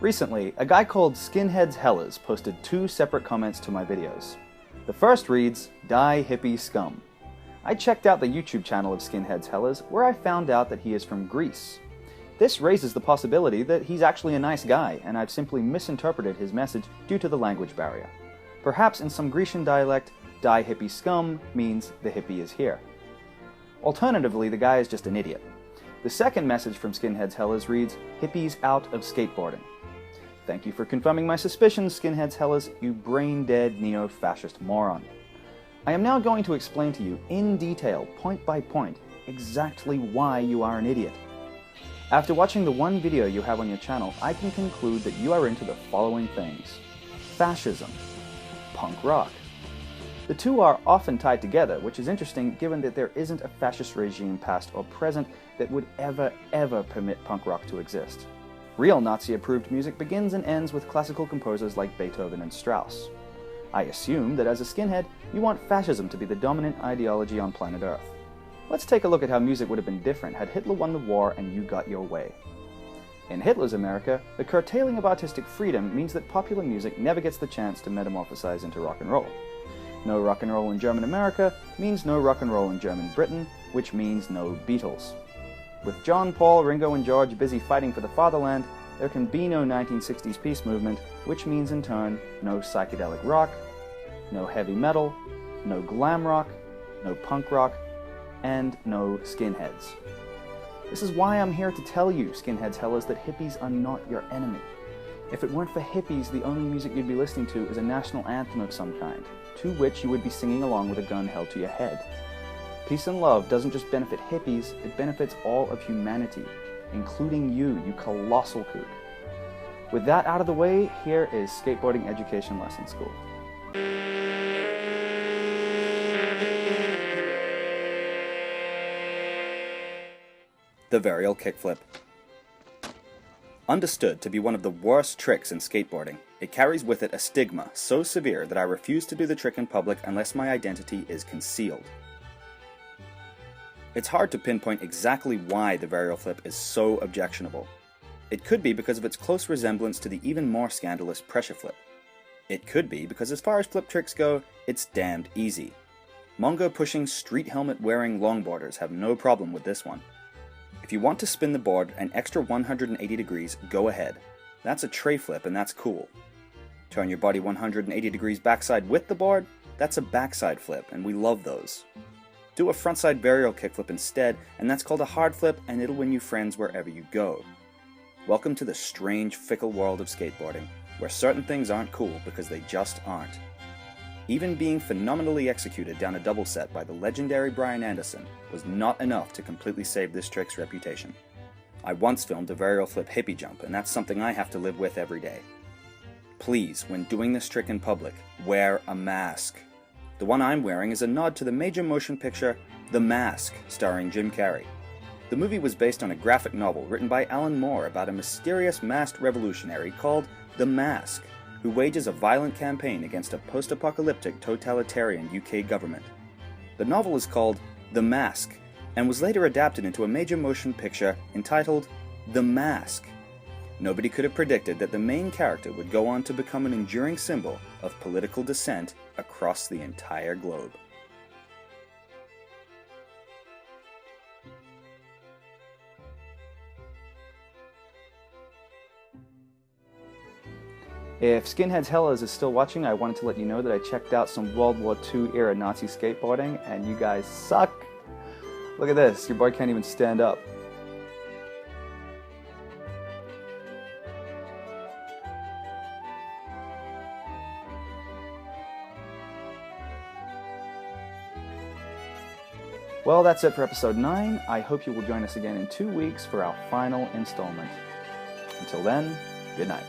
Recently, a guy called Skinheads Hellas posted 2 separate comments to my videos. The first reads, "Die hippie scum." I checked out the YouTube channel of Skinheads Hellas, where I found out that he is from Greece. This raises the possibility that he's actually a nice guy, and I've simply misinterpreted his message due to the language barrier. Perhaps in some Grecian dialect, "Die hippie scum" means the hippie is here. Alternatively, the guy is just an idiot. The second message from Skinheads Hellas reads, "Hippies out of skateboarding." Thank you for confirming my suspicions, Skinheads Hellas, you brain-dead neo-fascist moron. I am now going to explain to you in detail, point by point, exactly why you are an idiot. After watching the one video you have on your channel, I can conclude that you are into the following things: fascism, punk rock. The two are often tied together, which is interesting given that there isn't a fascist regime past or present that would ever permit punk rock to exist. Real Nazi-approved music begins and ends with classical composers like Beethoven and Strauss. I assume that as a skinhead, you want fascism to be the dominant ideology on planet Earth. Let's take a look at how music would have been different had Hitler won the war and you got your way. In Hitler's America, the curtailing of artistic freedom means that popular music never gets the chance to metamorphosize into rock and roll. No rock and roll in German America means no rock and roll in German Britain, which means no Beatles. With John, Paul, Ringo, and George busy fighting for the fatherland, there can be no 1960s peace movement, which means in turn, no psychedelic rock, no heavy metal, no glam rock, no punk rock, and no skinheads. This is why I'm here to tell you, Skinheads Hellas, that hippies are not your enemy. If it weren't for hippies, the only music you'd be listening to is a national anthem of some kind, to which you would be singing along with a gun held to your head. Peace and love doesn't just benefit hippies, it benefits all of humanity, including you colossal kook. With that out of the way, here is Skateboarding Education Lesson School. The Varial Kickflip. Understood to be one of the worst tricks in skateboarding, it carries with it a stigma so severe that I refuse to do the trick in public unless my identity is concealed. It's hard to pinpoint exactly why the varial flip is so objectionable. It could be because of its close resemblance to the even more scandalous pressure flip. It could be because as far as flip tricks go, it's damned easy. Mongo-pushing, street helmet-wearing longboarders have no problem with this one. If you want to spin the board an extra 180 degrees, go ahead. That's a tray flip and that's cool. Turn your body 180 degrees backside with the board, that's a backside flip, and we love those. Do a frontside varial kickflip instead, and that's called a hard flip, and it'll win you friends wherever you go. Welcome to the strange, fickle world of skateboarding, where certain things aren't cool because they just aren't. Even being phenomenally executed down a double set by the legendary Brian Anderson was not enough to completely save this trick's reputation. I once filmed a varial flip hippie jump, and that's something I have to live with every day. Please, when doing this trick in public, wear a mask. The one I'm wearing is a nod to the major motion picture, The Mask, starring Jim Carrey. The movie was based on a graphic novel written by Alan Moore about a mysterious masked revolutionary called The Mask, who wages a violent campaign against a post-apocalyptic totalitarian UK government. The novel is called The Mask, and was later adapted into a major motion picture entitled The Mask. Nobody could have predicted that the main character would go on to become an enduring symbol of political dissent across the entire globe. If Skinheads Hellas is still watching, I wanted to let you know that I checked out some World War II era Nazi skateboarding, and you guys suck! Look at this, your boy can't even stand up. Well, that's it for episode 9. I hope you will join us again in 2 weeks for our final installment. Until then, good night.